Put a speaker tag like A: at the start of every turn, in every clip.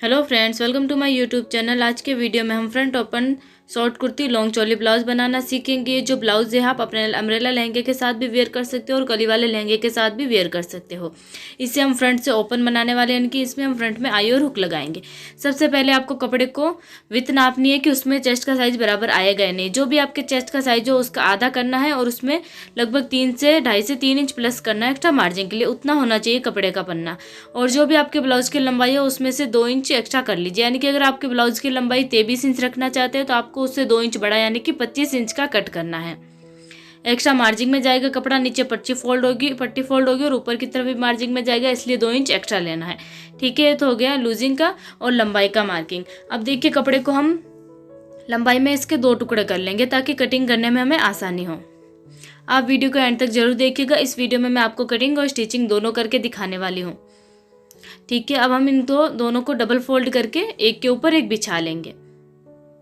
A: Hello friends, welcome to my YouTube channel. आज के video में हम front open short kurti long choli blouse बनाना सीखेंगे। ये जो ब्लाउज है आप अपने अम्ब्रेला लहंगे के साथ भी वेयर कर सकते हो और कली वाले लहंगे के साथ भी वेयर कर सकते हो। इसे हम फ्रंट से ओपन बनाने वाले हैं, यानी कि इसमें हम फ्रंट में आई और हुक लगाएंगे। सबसे पहले आपको कपड़े को विथ नापनी है कि उसमें चेस्ट का साइज बराबर आएगा या नहीं। जो भी आपके चेस्ट का साइज हो उसका आधा करना है और उसमें लगभग 2.5 से 3 इंच प्लस करना है एक्स्ट्रा मार्जिन के लिए। उतना होना चाहिए कपड़े का पन्ना। और जो भी आपके ब्लाउज की लंबाई है उसमें से 2 इंच एक्स्ट्रा कर लीजिए, यानी कि अगर आपके ब्लाउज की लंबाई 23 इंच रखना चाहते हैं तो आपको उससे 2 इंच बड़ा यानी कि 25 इंच का कट करना है। एक्स्ट्रा मार्जिन में जाएगा कपड़ा, नीचे पट्टी फोल्ड होगी और ऊपर की तरफ भी मार्जिन में जाएगा, इसलिए 2 इंच एक्स्ट्रा लेना है। ठीक है, ये तो हो गया लूजिंग का और लंबाई का मार्किंग। अब देखिए कपड़े को हम लंबाई में इसके 2 टुकड़े कर लेंगे ताकि कटिंग करने में हमें आसानी हो। आप वीडियो को एंड तक जरूर देखिएगा। इस वीडियो में मैं आपको कटिंग और स्टिचिंग दोनों करके दिखाने वाली हूँ। ठीक है, अब हम इन दोनों को डबल फोल्ड करके एक के ऊपर एक बिछा लेंगे।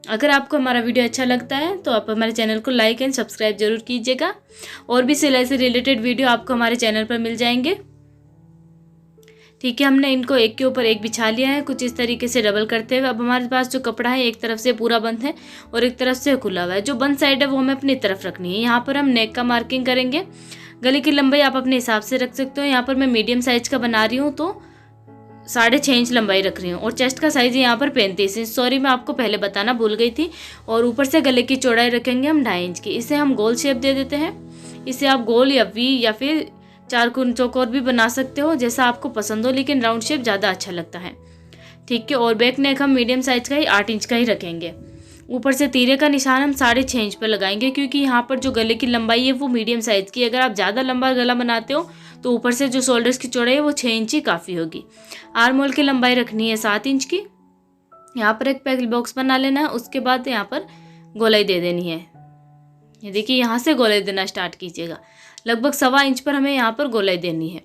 A: अगर आपको हमारा वीडियो अच्छा लगता है तो आप हमारे चैनल को लाइक एंड सब्सक्राइब जरूर कीजिएगा। और भी सिलाई से रिलेटेड वीडियो आपको हमारे चैनल पर मिल जाएंगे। ठीक है, हमने इनको एक के ऊपर एक बिछा लिया है कुछ इस तरीके से डबल करते हुए। अब हमारे पास जो कपड़ा है एक तरफ से पूरा बंद है और एक तरफ से खुला हुआ है। जो बंद साइड है वो हमें अपनी तरफ रखनी है। यहाँ पर हम नेक का मार्किंग करेंगे। गले की लंबाई आप अपने हिसाब से रख सकते हो। यहाँ पर मैं मीडियम साइज का बना रही हूँ तो 6.5 इंच लंबाई रख रही हूँ। और चेस्ट का साइज यहाँ पर 35 इंच, सॉरी मैं आपको पहले बताना भूल गई थी। और ऊपर से गले की चौड़ाई रखेंगे हम 2.5 इंच की। इसे हम गोल शेप दे देते हैं। इसे आप गोल या वी या फिर चौकोर भी बना सकते हो, जैसा आपको पसंद हो, लेकिन राउंड शेप ज़्यादा अच्छा लगता है। ठीक है, और बैक नेक हम मीडियम साइज का ही 8 इंच का ही रखेंगे। ऊपर से तीरे का निशान हम 6.5 इंच पर लगाएंगे, क्योंकि यहाँ पर जो गले की लंबाई है वो मीडियम साइज की। अगर आप ज़्यादा लंबा गला बनाते हो तो ऊपर से जो शोल्डर्स की चौड़ाई है वो 6 इंच ही काफ़ी होगी। आर्म होल की लंबाई रखनी है 7 इंच की। यहाँ पर एक पैक बॉक्स बना लेना है। उसके बाद यहाँ पर गोलाई दे देनी है। ये देखिए, यहाँ से गोलाई देना स्टार्ट कीजिएगा। लगभग 1.25 इंच पर हमें यहाँ पर गोलाई देनी है।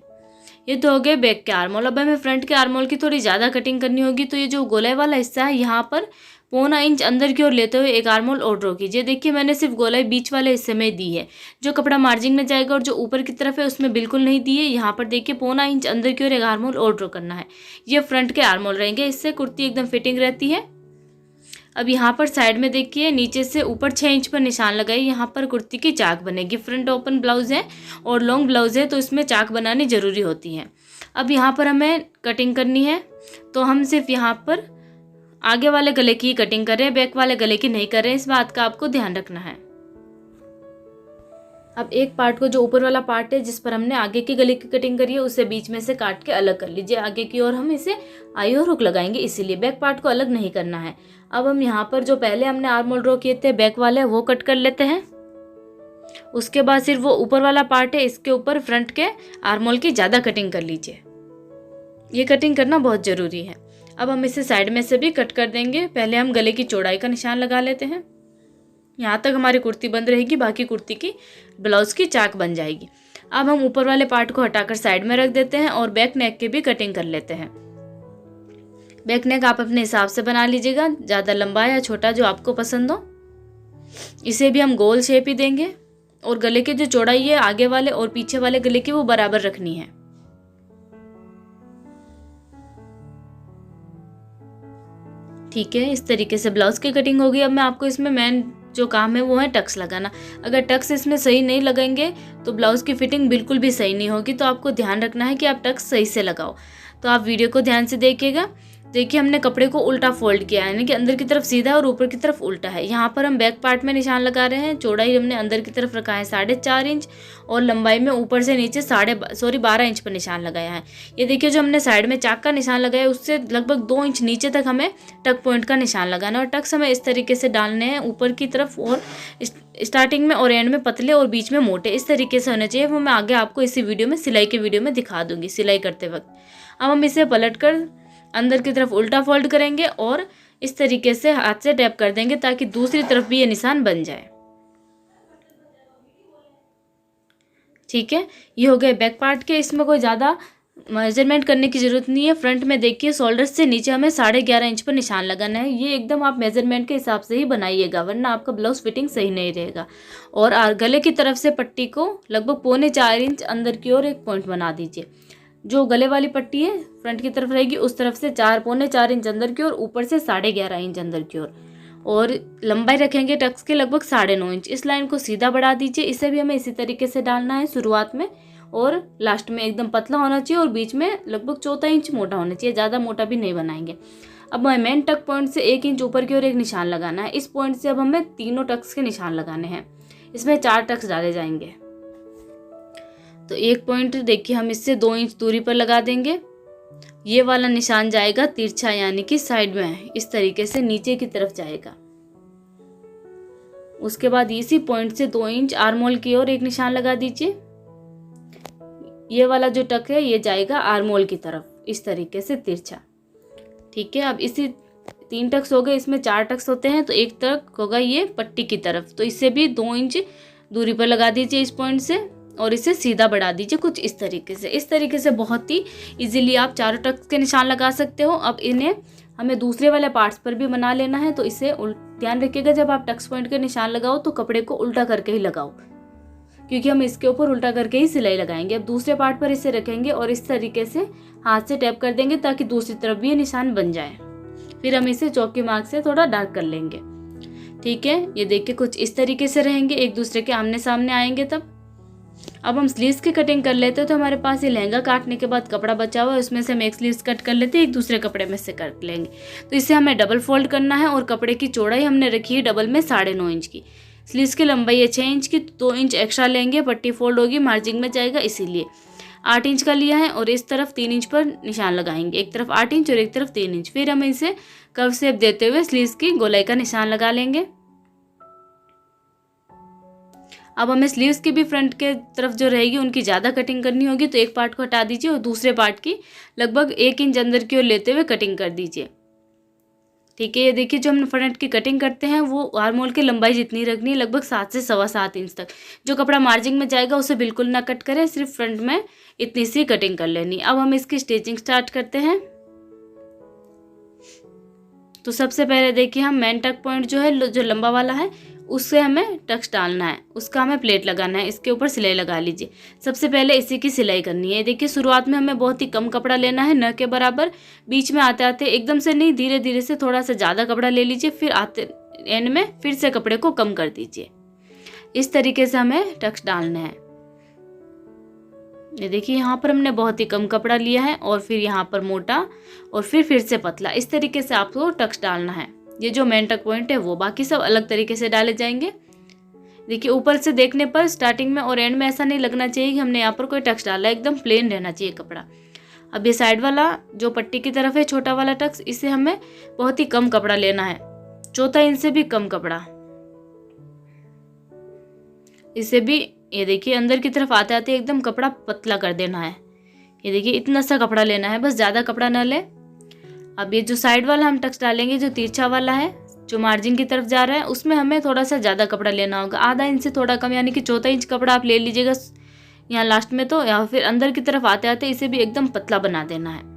A: ये तो हो गए बैक के आर्म होल। अब हमें फ्रंट के आर्म होल की थोड़ी ज़्यादा कटिंग करनी होगी, तो ये जो गोलाई वाला हिस्सा है यहाँ पर 1.25 इंच अंदर की ओर लेते हुए एक आर्म होल और ड्रॉ कीजिए। देखिए मैंने सिर्फ गोलाई बीच वाले हिस्से में दी है। जो कपड़ा मार्जिन में जाएगा और जो ऊपर की तरफ है उसमें बिल्कुल नहीं दी है। यहाँ पर देखिए 1.25 इंच अंदर की ओर एक आर्म होल और ड्रॉ करना है। ये फ्रंट के आर्म होल रहेंगे, इससे कुर्ती एकदम फिटिंग रहती है। अब यहाँ पर साइड में देखिए नीचे से ऊपर 6 इंच पर निशान लगाइए। यहाँ पर कुर्ती की चाक बनेगी। फ्रंट ओपन ब्लाउज है और लॉन्ग ब्लाउज है तो इसमें चाक बनानी ज़रूरी होती है। अब यहाँ पर हमें कटिंग करनी है, तो हम सिर्फ यहाँ पर आगे वाले गले की कटिंग कर रहे हैं, बैक वाले गले की नहीं कर रहे हैं। इस बात का आपको ध्यान रखना है। अब एक पार्ट को, जो ऊपर वाला पार्ट है जिस पर हमने आगे की गले की कटिंग करी है, उसे बीच में से काट के अलग कर लीजिए। आगे की ओर हम इसे आई और हुक लगाएंगे, इसीलिए बैक पार्ट को अलग नहीं करना है। अब हम यहाँ पर जो पहले हमने आर्म होल ड्रॉ किए थे बैक वाले, वो कट कर लेते हैं। उसके बाद सिर्फ वो ऊपर वाला पार्ट है इसके ऊपर फ्रंट के आर्म होल की ज़्यादा कटिंग कर लीजिए। ये कटिंग करना बहुत ज़रूरी है। अब हम इसे साइड में से भी कट कर देंगे। पहले हम गले की चौड़ाई का निशान लगा लेते हैं। यहाँ तक हमारी कुर्ती बंद रहेगी, बाकी कुर्ती की ब्लाउज की चाक बन जाएगी। अब हम ऊपर वाले पार्ट को हटाकर साइड में रख देते हैं और बैक नेक की भी कटिंग कर लेते हैं। बैक नेक आप अपने हिसाब से बना लीजिएगा, ज़्यादा लंबा या छोटा जो आपको पसंद हो। इसे भी हम गोल शेप ही देंगे। और गले की जो चौड़ाई है आगे वाले और पीछे वाले गले की वो बराबर रखनी है। ठीक है, इस तरीके से ब्लाउज की कटिंग होगी। अब मैं आपको इसमें मेन जो काम है वो है टक्स लगाना। अगर टक्स इसमें सही नहीं लगेंगे तो ब्लाउज की फिटिंग बिल्कुल भी सही नहीं होगी। तो आपको ध्यान रखना है कि आप टक्स सही से लगाओ। तो आप वीडियो को ध्यान से देखिएगा। देखिए हमने कपड़े को उल्टा फोल्ड किया है, यानी कि अंदर की तरफ सीधा और ऊपर की तरफ उल्टा है। यहाँ पर हम बैक पार्ट में निशान लगा रहे हैं। चौड़ाई हमने अंदर की तरफ रखा है 4.5 इंच और लंबाई में ऊपर से नीचे 12 इंच पर निशान लगाया है। ये देखिए जो हमने साइड में चाक का निशान लगाया उससे लगभग 2 इंच नीचे तक हमें टक पॉइंट का निशान लगाना है। और टक्स हमें इस तरीके से डालने हैं, ऊपर की तरफ और स्टार्टिंग में और एंड में पतले और बीच में मोटे, इस तरीके से होने चाहिए। वो मैं आगे आपको इसी वीडियो में, सिलाई के वीडियो में दिखा दूंगी सिलाई करते वक्त। अब हम इसे पलट कर अंदर की तरफ उल्टा फोल्ड करेंगे और इस तरीके से हाथ से टैप कर देंगे ताकि दूसरी तरफ भी ये निशान बन जाए। ठीक है, ये हो गए बैक पार्ट के। इसमें कोई ज़्यादा मेजरमेंट करने की ज़रूरत नहीं है। फ्रंट में देखिए शोल्डर से नीचे हमें 11.5 इंच पर निशान लगाना है। ये एकदम आप मेजरमेंट के हिसाब से ही बनाइएगा, वरना आपका ब्लाउज फिटिंग सही नहीं रहेगा। और गले की तरफ से पट्टी को लगभग 3.25 इंच अंदर की ओर एक पॉइंट बना दीजिए। जो गले वाली पट्टी है फ्रंट की तरफ रहेगी उस तरफ से 4.25 इंच अंदर की ओर, ऊपर से 11.5 इंच अंदर की ओर, और लंबाई रखेंगे टक्स के लगभग 9.5 इंच। इस लाइन को सीधा बढ़ा दीजिए। इसे भी हमें इसी तरीके से डालना है शुरुआत में, और लास्ट में एकदम पतला होना चाहिए और बीच में लगभग 1/4 इंच मोटा होना चाहिए, ज़्यादा मोटा भी नहीं बनाएंगे। अब हमें मेन टक पॉइंट से 1 इंच ऊपर की ओर एक निशान लगाना है। इस पॉइंट से अब हमें तीनों टक्स के निशान लगाने हैं। इसमें 4 टक्स डाले जाएंगे। तो एक पॉइंट देखिए हम इससे 2 इंच दूरी पर लगा देंगे। ये वाला निशान जाएगा तिरछा, यानी कि साइड में इस तरीके से नीचे की तरफ जाएगा। उसके बाद इसी पॉइंट से 2 इंच आर्म होल की ओर एक निशान लगा दीजिए। ये वाला जो टक है ये जाएगा आर्म होल की तरफ इस तरीके से तिरछा। ठीक है, अब इसी 3 टक्स हो गए, इसमें 4 टक्स होते हैं, तो एक टक होगा ये पट्टी की तरफ, तो इससे भी 2 इंच दूरी पर लगा दीजिए इस पॉइंट से, और इसे सीधा बढ़ा दीजिए कुछ इस तरीके से। इस तरीके से बहुत ही इजीली आप चारों टक्स के निशान लगा सकते हो। अब इन्हें हमें दूसरे वाले पार्ट्स पर भी बना लेना है, तो इसे ध्यान रखिएगा जब आप टक्स पॉइंट के निशान लगाओ तो कपड़े को उल्टा करके ही लगाओ, क्योंकि हम इसके ऊपर उल्टा करके ही सिलाई लगाएंगे। अब दूसरे पार्ट पर इसे रखेंगे और इस तरीके से हाथ से टैप कर देंगे ताकि दूसरी तरफ भी ये निशान बन जाए। फिर हम इसे चौकी मार्क से थोड़ा डार्क कर लेंगे। ठीक है, ये देखिए कुछ इस तरीके से रहेंगे, एक दूसरे के आमने सामने आएंगे तब। अब हम स्लीव्स की कटिंग कर लेते हैं। तो हमारे पास ये लहंगा काटने के बाद कपड़ा बचा हुआ है, उसमें से हम एक स्लीव्स कट कर लेते हैं, एक दूसरे कपड़े में से कर लेंगे। तो इसे हमें डबल फोल्ड करना है और कपड़े की चौड़ाई हमने रखी है डबल में 9.5 इंच की। स्लीव्स की लंबाई है 6 इंच की, 2 इंच एक्स्ट्रा लेंगे, पट्टी फोल्ड होगी, मार्जिंग में जाएगा, इसीलिए 8 इंच का लिया है। और इस तरफ 3 इंच पर निशान लगाएंगे, एक तरफ 8 इंच और एक तरफ 3 इंच। फिर हम इसे कर्व शेप देते हुए स्लीव्स की गोलाई का निशान लगा लेंगे। अब हमें स्लीव्स की भी फ्रंट के तरफ जो रहेगी उनकी ज़्यादा कटिंग करनी होगी, तो एक पार्ट को हटा दीजिए और दूसरे पार्ट की लगभग 1 इंच अंदर की ओर लेते हुए कटिंग कर दीजिए। ठीक है, ये देखिए जो हम फ्रंट की कटिंग करते हैं वो आर्म होल की लंबाई जितनी रखनी है, लगभग 7 से 7.25 इंच तक। जो कपड़ा मार्जिंग में जाएगा उसे बिल्कुल ना कट करें, सिर्फ फ्रंट में इतनी सी कटिंग कर लेनी। अब हम इसकी स्टिचिंग स्टार्ट करते हैं। तो सबसे पहले देखिए हम मेन टक पॉइंट जो है, जो लंबा वाला है, उससे हमें टक्स डालना है, उसका हमें प्लेट लगाना है, इसके ऊपर सिलाई लगा लीजिए। सबसे पहले इसी की सिलाई करनी है। देखिए शुरुआत में हमें बहुत ही कम कपड़ा लेना है, न के बराबर। बीच में आते आते एकदम से नहीं, धीरे धीरे से थोड़ा सा ज़्यादा कपड़ा ले लीजिए, फिर आते एंड में फिर से कपड़े को कम कर दीजिए। इस तरीके से हमें टक्स डालना है। ये देखिए यहाँ पर हमने बहुत ही कम कपड़ा लिया है और फिर यहाँ पर मोटा और फिर से पतला, इस तरीके से आपको टक्स डालना है। ये जो मेन टक पॉइंट है वो, बाकी सब अलग तरीके से डाले जाएंगे। देखिए ऊपर से देखने पर स्टार्टिंग में और एंड में ऐसा नहीं लगना चाहिए कि हमने यहाँ पर कोई टक्स डाला है, एकदम प्लेन रहना चाहिए कपड़ा। अब ये साइड वाला जो पट्टी की तरफ है छोटा वाला टक्स, इसे हमें बहुत ही कम कपड़ा लेना है, 1/4 इंच से भी कम कपड़ा। इसे भी ये देखिए अंदर की तरफ आते आते एकदम कपड़ा पतला कर देना है। ये देखिए इतना सा कपड़ा लेना है, बस ज़्यादा कपड़ा ना ले। अब ये जो साइड वाला हम टक्स डालेंगे, जो तिरछा वाला है जो मार्जिन की तरफ जा रहा है, उसमें हमें थोड़ा सा ज़्यादा कपड़ा लेना होगा, आधा इंच से थोड़ा कम, यानी कि 1/4 इंच कपड़ा आप ले लीजिएगा यहाँ लास्ट में। तो या फिर अंदर की तरफ आते आते इसे भी एकदम पतला बना देना है।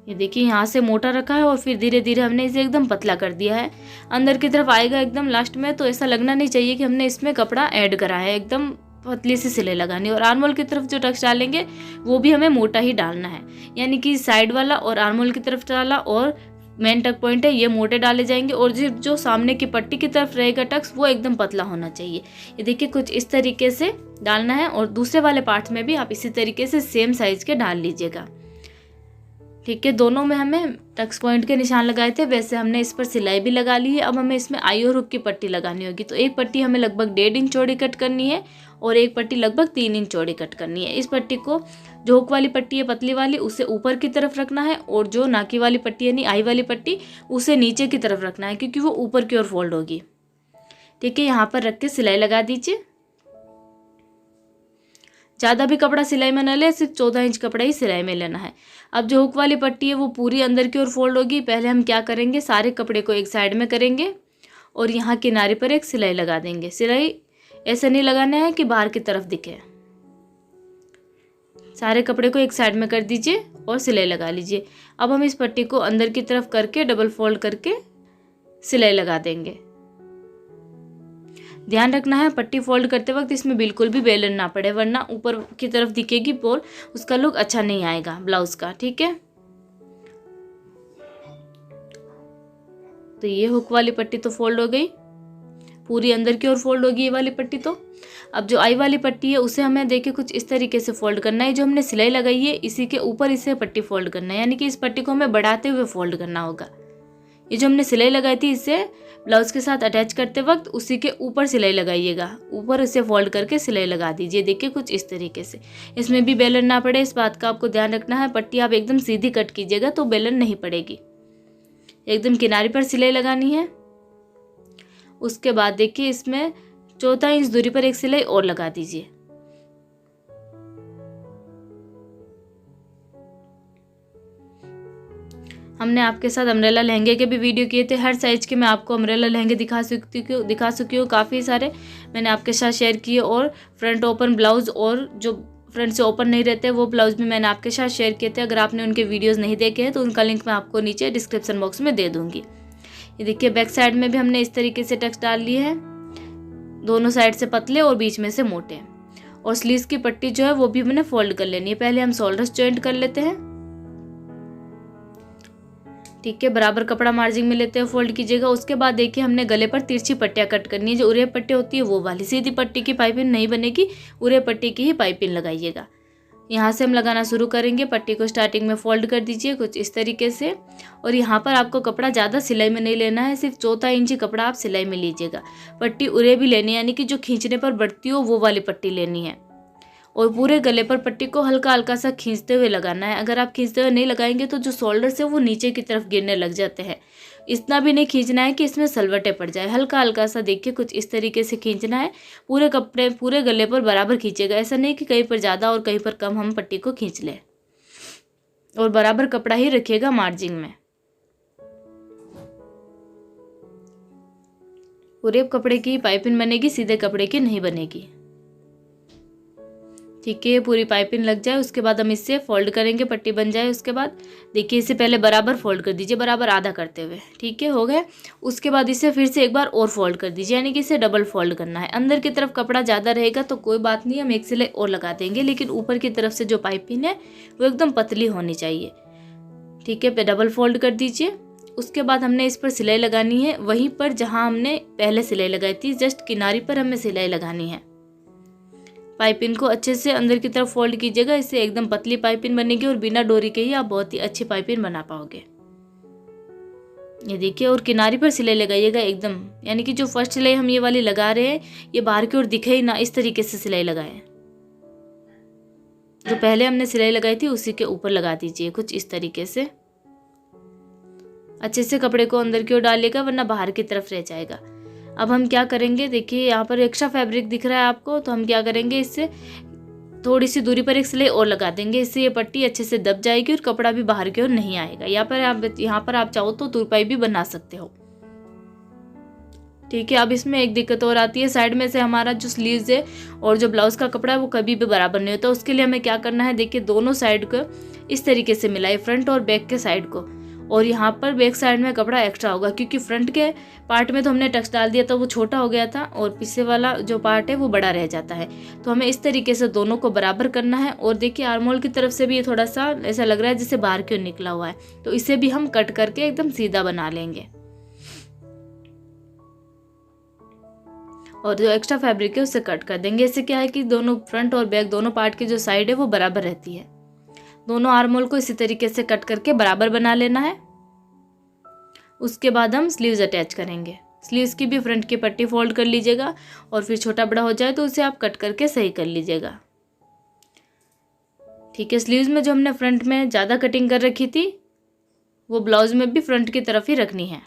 A: ये देखिए यहाँ से मोटा रखा है और फिर धीरे धीरे हमने इसे एकदम पतला कर दिया है। अंदर की तरफ आएगा एकदम लास्ट में, तो ऐसा लगना नहीं चाहिए कि हमने इसमें कपड़ा ऐड करा है, एकदम पतली सी सिलाई लगानी। और आर्म होल की तरफ जो टक्स डालेंगे वो भी हमें मोटा ही डालना है, यानी कि साइड वाला और आर्म होल की तरफ डाला और मेन टक पॉइंट है ये मोटे डाले जाएंगे, और जो सामने की पट्टी की तरफ रहेगा टक्स वो एकदम पतला होना चाहिए। ये देखिए कुछ इस तरीके से डालना है, और दूसरे वाले पार्ट में भी आप इसी तरीके से सेम साइज के डाल लीजिएगा। ठीक है, दोनों में हमें टक्स पॉइंट के निशान लगाए थे, वैसे हमने इस पर सिलाई भी लगा ली है। अब हमें इसमें आई और हुक की पट्टी लगानी होगी। तो एक पट्टी हमें लगभग 1.5 इंच चौड़ी कट करनी है और एक पट्टी लगभग 3 इंच चौड़ी कट करनी है। इस पट्टी को, जो हुक वाली पट्टी है पतली वाली, उसे ऊपर की तरफ रखना है, और जो नाकी वाली पट्टी यानी आई वाली पट्टी उसे नीचे की तरफ रखना है, क्योंकि वो ऊपर की ओर फोल्ड होगी। ठीक है, यहाँ पर रख के सिलाई लगा दीजिए। ज़्यादा भी कपड़ा सिलाई में न ले, सिर्फ 14 इंच कपड़ा ही सिलाई में लेना है। अब जो हुक वाली पट्टी है वो पूरी अंदर की ओर फोल्ड होगी। पहले हम क्या करेंगे, सारे कपड़े को एक साइड में करेंगे और यहाँ किनारे पर एक सिलाई लगा देंगे। सिलाई ऐसा नहीं लगाना है कि बाहर की तरफ दिखे। सारे कपड़े को एक साइड में कर दीजिए और सिलाई लगा लीजिए। अब हम इस पट्टी को अंदर की तरफ करके डबल फोल्ड करके सिलाई लगा देंगे। ध्यान रखना है पट्टी फोल्ड करते वक्त इसमें बिल्कुल भी बेलन ना पड़े, वरना ऊपर की तरफ दिखेगी और उसका लुक अच्छा नहीं आएगा ब्लाउज़ का। ठीक है, तो ये हुक वाली पट्टी तो फोल्ड हो गई, पूरी अंदर की ओर फोल्ड होगी ये वाली पट्टी। तो अब जो आई वाली पट्टी है उसे हमें देखिए कुछ इस तरीके से फोल्ड करना है। जो हमने सिलाई लगाई है इसी के ऊपर इसे पट्टी फोल्ड करना है, यानी कि इस पट्टी को हमें बढ़ाते हुए फोल्ड करना होगा। ये जो हमने सिलाई लगाई थी इसे ब्लाउज के साथ अटैच करते वक्त उसी के ऊपर सिलाई लगाइएगा, ऊपर इसे फोल्ड करके सिलाई लगा दीजिए। देखिए कुछ इस तरीके से, इसमें भी बेलन ना पड़े, इस बात का आपको ध्यान रखना है। पट्टी आप एकदम सीधी कट कीजिएगा तो बेलन नहीं पड़ेगी, एकदम किनारे पर सिलाई लगानी है। उसके बाद देखिए इसमें 1/4 इंच दूरी पर एक सिलाई और लगा दीजिए। हमने आपके साथ अम्ब्रेला लहंगे के भी वीडियो किए थे, हर साइज के मैं आपको अम्ब्रेला लहंगे दिखा चुकी हूँ काफ़ी सारे मैंने आपके साथ शेयर किए। और फ्रंट ओपन ब्लाउज़ और जो फ्रंट से ओपन नहीं रहते वो ब्लाउज़ भी मैंने आपके साथ शेयर किए थे। अगर आपने उनके वीडियोज़ नहीं देखे हैं तो उनका लिंक मैं आपको नीचे डिस्क्रिप्शन बॉक्स में दे दूँगी। ये देखिए बैक साइड में भी हमने इस तरीके से टक्स डाल लिए हैं, दोनों साइड से पतले और बीच में से मोटे। और स्लीव्स की पट्टी जो है वो भी हमने फोल्ड कर लेनी है। पहले हम शोल्डर्स जॉइंट कर लेते हैं। ठीक है, बराबर कपड़ा मार्जिन में लेते हैं, फोल्ड कीजिएगा। उसके बाद देखिए हमने गले पर तिरछी पट्टियाँ कट करनी है, जो उरे पट्टी होती है वो वाली। सीधी पट्टी की पाइपिंग नहीं बनेगी, उरे पट्टी की ही पाइपिंग लगाइएगा। यहाँ से हम लगाना शुरू करेंगे। पट्टी को स्टार्टिंग में फोल्ड कर दीजिए कुछ इस तरीके से। और यहाँ पर आपको कपड़ा ज़्यादा सिलाई में नहीं लेना है, सिर्फ 1/4 इंच कपड़ा आप सिलाई में लीजिएगा। पट्टी उरे भी लेनी है, यानी कि जो खींचने पर बढ़ती हो वो वाली पट्टी लेनी है। और पूरे गले पर पट्टी को हल्का हल्का सा खींचते हुए लगाना है। अगर आप खींचते हुए नहीं लगाएंगे तो जो शोल्डर से वो नीचे की तरफ गिरने लग जाते हैं। इतना भी नहीं खींचना है कि इसमें सलवटें पड़ जाए, हल्का हल्का सा देखिए कुछ इस तरीके से खींचना है। पूरे कपड़े पूरे गले पर बराबर खींचेगा, ऐसा नहीं कि कहीं पर ज़्यादा और कहीं पर कम हम पट्टी को खींच लें। और बराबर कपड़ा ही रखिएगा मार्जिन में। पूरे कपड़े की पाइपिंग बनेगी, सीधे कपड़े की नहीं बनेगी। ठीक है, पूरी पाइपिंग लग जाए उसके बाद हम इससे फोल्ड करेंगे, पट्टी बन जाए। उसके बाद देखिए इसे पहले बराबर फोल्ड कर दीजिए, बराबर आधा करते हुए। ठीक है, हो गया। उसके बाद इसे फिर से एक बार और फोल्ड कर दीजिए, यानी कि इसे डबल फोल्ड करना है। अंदर की तरफ कपड़ा ज़्यादा रहेगा तो कोई बात नहीं, हम एक सिलाई और लगा देंगे, लेकिन ऊपर की तरफ से जो पाइपिंग है वो एकदम पतली होनी चाहिए। ठीक है, डबल फोल्ड कर दीजिए। उसके बाद हमने इस पर सिलाई लगानी है, वहीं पर जहाँ हमने पहले सिलाई लगाई थी, जस्ट किनारी पर हमें सिलाई लगानी है। पाइपिंग को अच्छे से अंदर की तरफ फोल्ड कीजिएगा, इससे एकदम पतली पाइपिंग बनेगी और बिना डोरी के ही आप बहुत ही अच्छी पाइपिंग बना पाओगे। ये देखिए, और किनारी पर सिलाई लगाइएगा एकदम, यानी कि जो फर्स्ट सिलाई हम ये वाली लगा रहे हैं ये बाहर की ओर दिखे ही ना, इस तरीके से सिलाई लगाएं। जो पहले हमने सिलाई लगाई थी उसी के ऊपर लगा दीजिए कुछ इस तरीके से। अच्छे से कपड़े को अंदर की ओर डालिएगा, वरना बाहर की तरफ रह जाएगा। अब हम क्या करेंगे, देखिए यहाँ पर एक्स्ट्रा फैब्रिक दिख रहा है आपको, तो हम क्या करेंगे, इससे थोड़ी सी दूरी पर एक सिलाई और लगा देंगे। इससे ये पट्टी अच्छे से दब जाएगी और कपड़ा भी बाहर की ओर नहीं आएगा। यहाँ पर आप चाहो तो तुरपाई भी बना सकते हो। ठीक है, अब इसमें एक दिक्कत और आती है, साइड में से हमारा जो स्लीव्स है और जो ब्लाउज का कपड़ा है वो कभी भी बराबर नहीं होता। उसके लिए हमें क्या करना है, देखिए दोनों साइड को इस तरीके से मिलाइए, फ्रंट और बैक के साइड को। और यहाँ पर बैक साइड में कपड़ा एक्स्ट्रा होगा, क्योंकि फ्रंट के पार्ट में तो हमने टक्स डाल दिया था, वो छोटा हो गया था, और पीछे वाला जो पार्ट है वो बड़ा रह जाता है। तो हमें इस तरीके से दोनों को बराबर करना है। और देखिए आर्महोल की तरफ से भी ये थोड़ा सा ऐसा लग रहा है जैसे बाहर क्यों निकला हुआ है, तो इसे भी हम कट करके एकदम सीधा बना लेंगे। और जो एक्स्ट्रा फैब्रिक है उससे कट कर देंगे। इससे क्या है कि दोनों फ्रंट और बैक दोनों पार्ट की जो साइड है वो बराबर रहती है। दोनों आर्महोल को इसी तरीके से कट करके बराबर बना लेना है। उसके बाद हम स्लीव्स अटैच करेंगे। स्लीव्स की भी फ्रंट की पट्टी फोल्ड कर लीजिएगा, और फिर छोटा बड़ा हो जाए तो उसे आप कट करके सही कर लीजिएगा। ठीक है, स्लीव्स में जो हमने फ्रंट में ज़्यादा कटिंग कर रखी थी वो ब्लाउज में भी फ्रंट की तरफ ही रखनी है।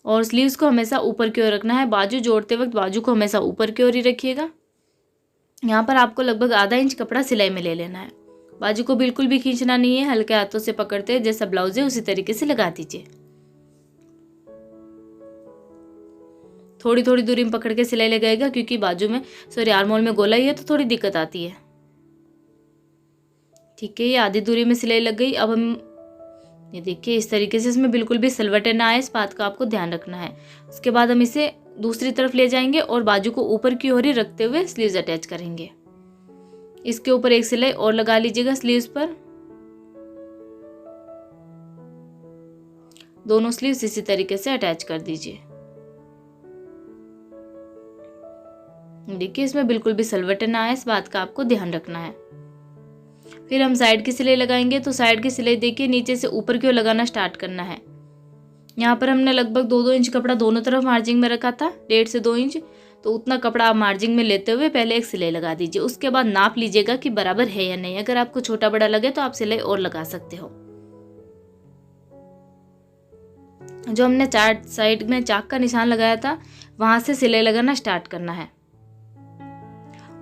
A: और स्लीव्स को हमेशा ऊपर की ओर रखना है। बाजू जोड़ते वक्त बाजू को हमेशा ऊपर की ओर ही रखिएगा। यहाँ पर आपको लगभग आधा इंच कपड़ा सिलाई में ले लेना है। बाजू को बिल्कुल भी खींचना नहीं है, हल्के हाथों से पकड़ते हैं, जैसा ब्लाउज है उसी तरीके से लगा दीजिए। थोड़ी थोड़ी दूरी में पकड़ के सिलाई लगाएगा, क्योंकि बाजू में आर्महोल में गोलाई है तो थोड़ी दिक्कत आती है। ठीक है, ये आधी दूरी में सिलाई लग गई। अब हम ये देखिए इस तरीके से इसमें बिल्कुल भी सलवटें ना आए, इस बात का आपको ध्यान रखना है। उसके बाद हम इसे दूसरी तरफ ले जाएंगे और बाजू को ऊपर की ओर ही रखते हुए स्लीव्स अटैच करेंगे। इसके ऊपर एक सिलाई और लगा लीजिएगा स्लीव्स पर। दोनों स्लीव्स इसी तरीके से अटैच कर दीजिए। देखिए इसमें बिल्कुल भी सलवटें ना आए, इस बात का आपको ध्यान रखना है। फिर हम साइड की सिलाई लगाएंगे। तो साइड की सिलाई देखिए नीचे से ऊपर की ओर लगाना स्टार्ट करना है। यहाँ पर हमने लगभग 2-2 इंच कपड़ा दोनों तरफ मार्जिंग में रखा था, 1.5 से 2 इंच। तो उतना कपड़ा आप मार्जिंग में लेते हुए पहले एक सिलाई लगा दीजिए। उसके बाद नाप लीजिएगा कि बराबर है या नहीं। अगर आपको छोटा बड़ा लगे तो आप सिलाई और लगा सकते हो। जो हमने चार साइड में चाक का निशान लगाया था वहां से सिलाई लगाना स्टार्ट करना है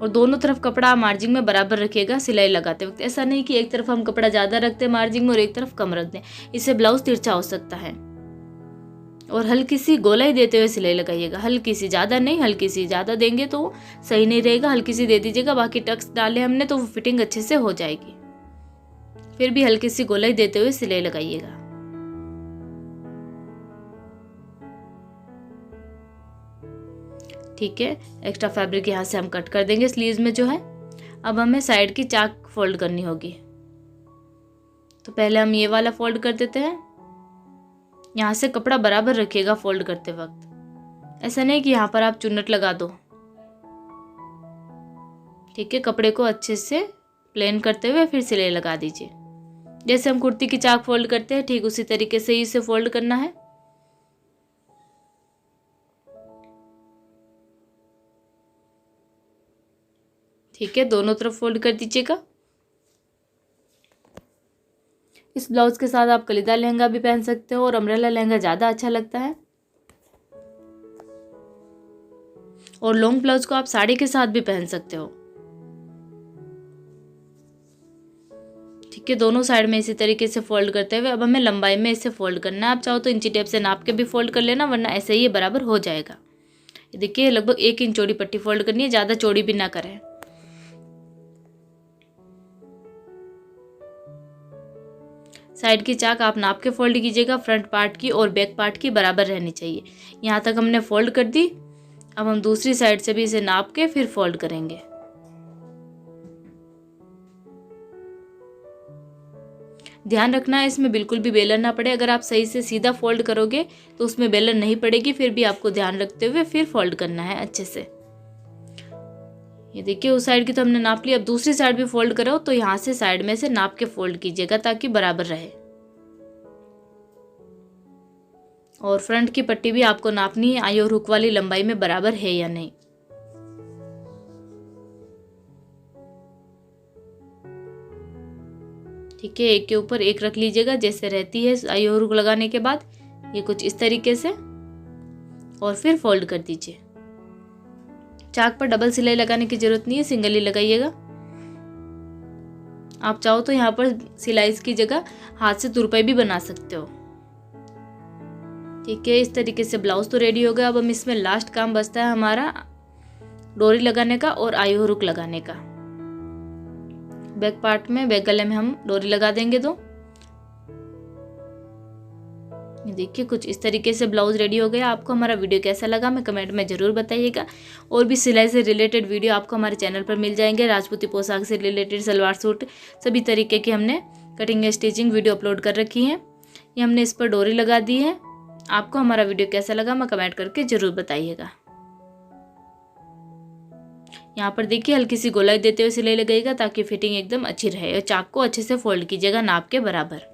A: और दोनों तरफ कपड़ा मार्जिंग में बराबर रखिएगा सिलाई लगाते वक्त। ऐसा नहीं कि एक तरफ हम कपड़ा ज़्यादा रखते हैं मार्जिंग में और एक तरफ कम रख दें, इससे ब्लाउज तिरछा हो सकता है। और हल्की सी गोलाई देते हुए सिलाई लगाइएगा, हल्की सी, ज़्यादा नहीं। हल्की सी, ज़्यादा देंगे तो सही नहीं रहेगा, हल्की सी दे दीजिएगा। बाकी टक्स डाले हमने तो वो फिटिंग अच्छे से हो जाएगी। फिर भी हल्की सी गोलाई देते हुए सिलाई लगाइएगा। ठीक है, एक्स्ट्रा फैब्रिक यहाँ से हम कट कर देंगे स्लीव्स में जो है। अब हमें साइड की चाक फोल्ड करनी होगी। तो पहले हम ये वाला फोल्ड कर देते हैं। यहाँ से कपड़ा बराबर रखिएगा फोल्ड करते वक्त, ऐसा नहीं कि यहाँ पर आप चुन्नट लगा दो। ठीक है, कपड़े को अच्छे से प्लेन करते हुए फिर सिलाई लगा दीजिए। जैसे हम कुर्ती की चाक फोल्ड करते हैं ठीक उसी तरीके से इसे फोल्ड करना है। ठीक है, दोनों तरफ फोल्ड कर दीजिएगा। इस ब्लाउज के साथ आप कलीदार लहंगा भी पहन सकते हो और अम्ब्रेला लहंगा ज़्यादा अच्छा लगता है। और लॉन्ग ब्लाउज को आप साड़ी के साथ भी पहन सकते हो। ठीक है, दोनों साइड में इसी तरीके से फोल्ड करते हुए अब हमें लंबाई में इसे फोल्ड करना है। आप चाहो तो इंची टेप से नाप के भी फोल्ड कर लेना, वरना ऐसे ही ये बराबर हो जाएगा। देखिए लगभग 1 इंच चौड़ी पट्टी फोल्ड करनी है, ज़्यादा चौड़ी भी ना करें। साइड की चाक आप नाप के फोल्ड कीजिएगा, फ्रंट पार्ट की और बैक पार्ट की बराबर रहनी चाहिए। यहाँ तक हमने फोल्ड कर दी। अब हम दूसरी साइड से भी इसे नाप के फिर फोल्ड करेंगे। ध्यान रखना है इसमें बिल्कुल भी बेलन ना पड़े। अगर आप सही से सीधा फोल्ड करोगे तो उसमें बेलन नहीं पड़ेगी, फिर भी आपको ध्यान रखते हुए फिर फोल्ड करना है अच्छे से। ये देखिए उस साइड की तो हमने नाप ली। अब दूसरी साइड भी फोल्ड करो तो यहाँ से साइड में से नाप के फोल्ड कीजिएगा ताकि बराबर रहे। और फ्रंट की पट्टी भी आपको नापनी है, आई और हुक वाली लंबाई में बराबर है या नहीं। ठीक है, एक के ऊपर एक रख लीजिएगा जैसे रहती है आई और हुक लगाने के बाद, ये कुछ इस तरीके से, और फिर फोल्ड कर दीजिए। चाक पर डबल सिलाई लगाने की जरूरत नहीं है, सिंगल ही लगाइएगा। आप चाहो तो यहाँ पर सिलाई की जगह हाथ से तुरपाई भी बना सकते हो। ठीक है, इस तरीके से ब्लाउज तो रेडी हो गया। अब हम इसमें लास्ट काम बचता है हमारा डोरी लगाने का और आई और हुक लगाने का। बैक पार्ट में, बैक गले में हम डोरी लगा देंगे। तो देखिए कुछ इस तरीके से ब्लाउज रेडी हो गया। आपको हमारा वीडियो कैसा लगा मैं कमेंट में ज़रूर बताइएगा। और भी सिलाई से रिलेटेड वीडियो आपको हमारे चैनल पर मिल जाएंगे। राजपूती पोशाक से रिलेटेड सलवार सूट सभी तरीके की हमने कटिंग स्टिचिंग वीडियो अपलोड कर रखी है। ये हमने इस पर डोरी लगा दी है। आपको हमारा वीडियो कैसा लगा मैं कमेंट करके ज़रूर बताइएगा। यहाँ पर देखिए हल्की सी गोलाई देते हुए सिलाई लगाइएगा ताकि फिटिंग एकदम अच्छी रहे। और चाक को अच्छे से फोल्ड कीजिएगा नाप के बराबर।